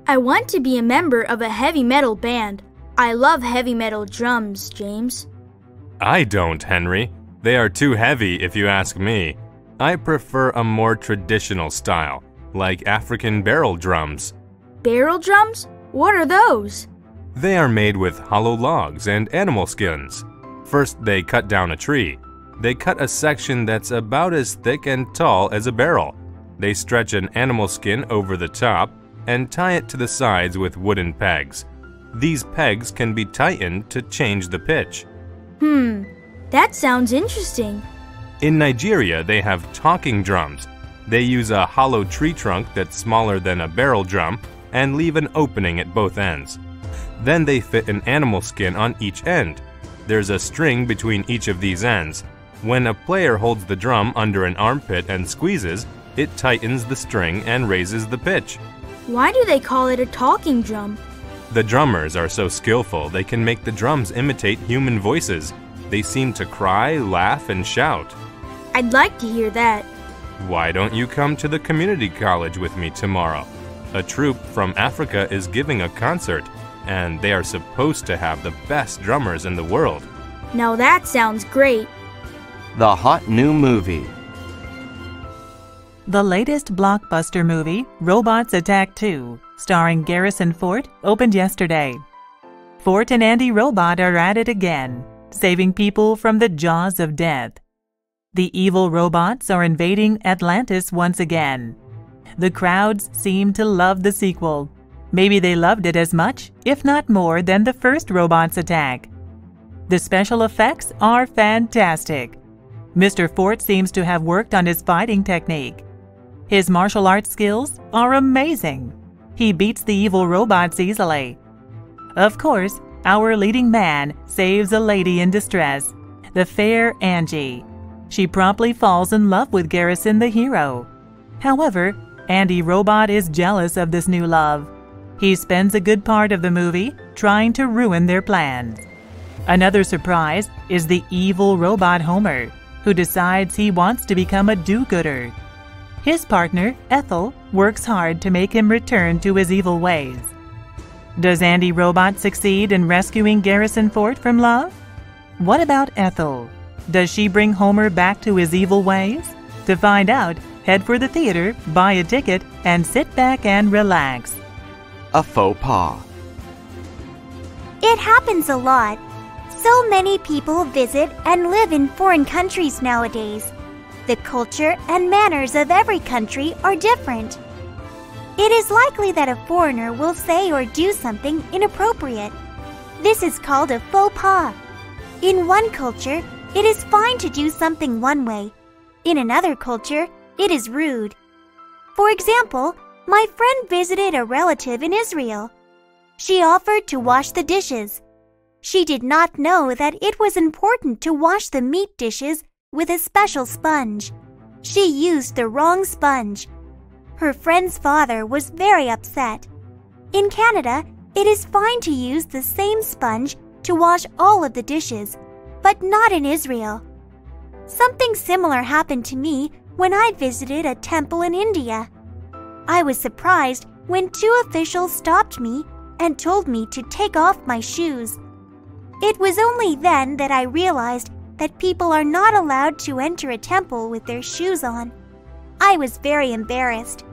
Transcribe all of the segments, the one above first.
I want to be a member of a heavy metal band. I love heavy metal drums, James. I don't, Henry. They are too heavy if you ask me. I prefer a more traditional style, like African barrel drums. Barrel drums? What are those? They are made with hollow logs and animal skins. First, they cut down a tree. They cut a section that's about as thick and tall as a barrel. They stretch an animal skin over the top and tie it to the sides with wooden pegs. These pegs can be tightened to change the pitch. That sounds interesting. In Nigeria, they have talking drums. They use a hollow tree trunk that's smaller than a barrel drum and leave an opening at both ends. Then they fit an animal skin on each end. There's a string between each of these ends. When a player holds the drum under an armpit and squeezes, it tightens the string and raises the pitch. Why do they call it a talking drum? The drummers are so skillful they can make the drums imitate human voices. They seem to cry, laugh, and shout. I'd like to hear that. Why don't you come to the community college with me tomorrow? A troupe from Africa is giving a concert, and they are supposed to have the best drummers in the world. Now that sounds great. The hot new movie. The latest blockbuster movie, Robots Attack 2, starring Garrison Fort, opened yesterday. Fort and Andy Robot are at it again, saving people from the jaws of death. The evil robots are invading Atlantis once again. The crowds seem to love the sequel. Maybe they loved it as much, if not more, than the first Robots Attack. The special effects are fantastic. Mr. Fort seems to have worked on his fighting technique. His martial arts skills are amazing. He beats the evil robots easily. Of course, our leading man saves a lady in distress, the fair Angie. She promptly falls in love with Garrison the hero. However, Andy Robot is jealous of this new love. He spends a good part of the movie trying to ruin their plans. Another surprise is the evil robot Homer, who decides he wants to become a do-gooder. His partner, Ethel, works hard to make him return to his evil ways. Does Andy Robot succeed in rescuing Garrison Fort from love? What about Ethel? Does she bring Homer back to his evil ways? To find out, head for the theater, buy a ticket, and sit back and relax. A faux pas. It happens a lot. So many people visit and live in foreign countries nowadays. The culture and manners of every country are different. It is likely that a foreigner will say or do something inappropriate. This is called a faux pas. In one culture, it is fine to do something one way. In another culture, it is rude. For example, my friend visited a relative in Israel. She offered to wash the dishes. She did not know that it was important to wash the meat dishes with a special sponge. She used the wrong sponge. Her friend's father was very upset. In Canada, it is fine to use the same sponge to wash all of the dishes, but not in Israel. Something similar happened to me when I visited a temple in India. I was surprised when two officials stopped me and told me to take off my shoes. It was only then that I realized that people are not allowed to enter a temple with their shoes on. I was very embarrassed.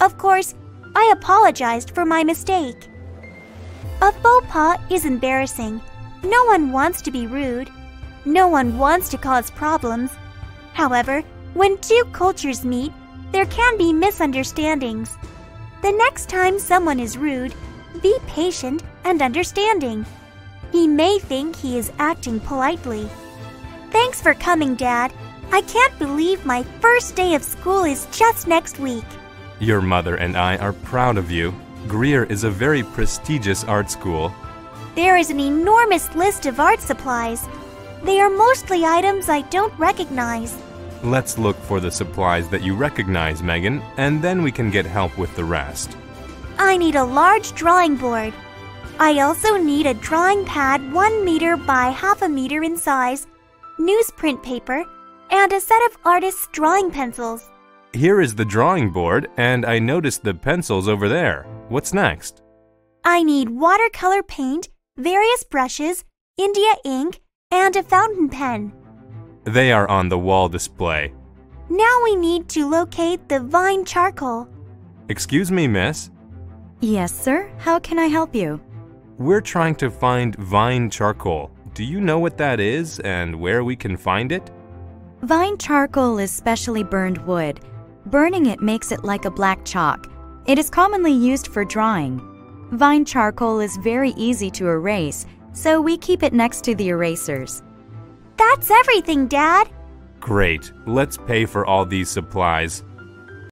Of course, I apologized for my mistake. A faux pas is embarrassing. No one wants to be rude. No one wants to cause problems. However, when two cultures meet, there can be misunderstandings. The next time someone is rude, be patient and understanding. He may think he is acting politely. Thanks for coming, Dad. I can't believe my first day of school is just next week. Your mother and I are proud of you. Greer is a very prestigious art school. There is an enormous list of art supplies. They are mostly items I don't recognize. Let's look for the supplies that you recognize, Megan, and then we can get help with the rest. I need a large drawing board. I also need a drawing pad 1 meter by ½ meter in size, newsprint paper, and a set of artist's drawing pencils. Here is the drawing board, and I noticed the pencils over there. What's next? I need watercolor paint, various brushes, India ink, and a fountain pen. They are on the wall display. Now we need to locate the vine charcoal. Excuse me, miss. Yes, sir. How can I help you? We're trying to find vine charcoal. Do you know what that is and where we can find it? Vine charcoal is specially burned wood. Burning it makes it like a black chalk. It is commonly used for drawing. Vine charcoal is very easy to erase, so we keep it next to the erasers. That's everything, Dad. Great. Let's pay for all these supplies.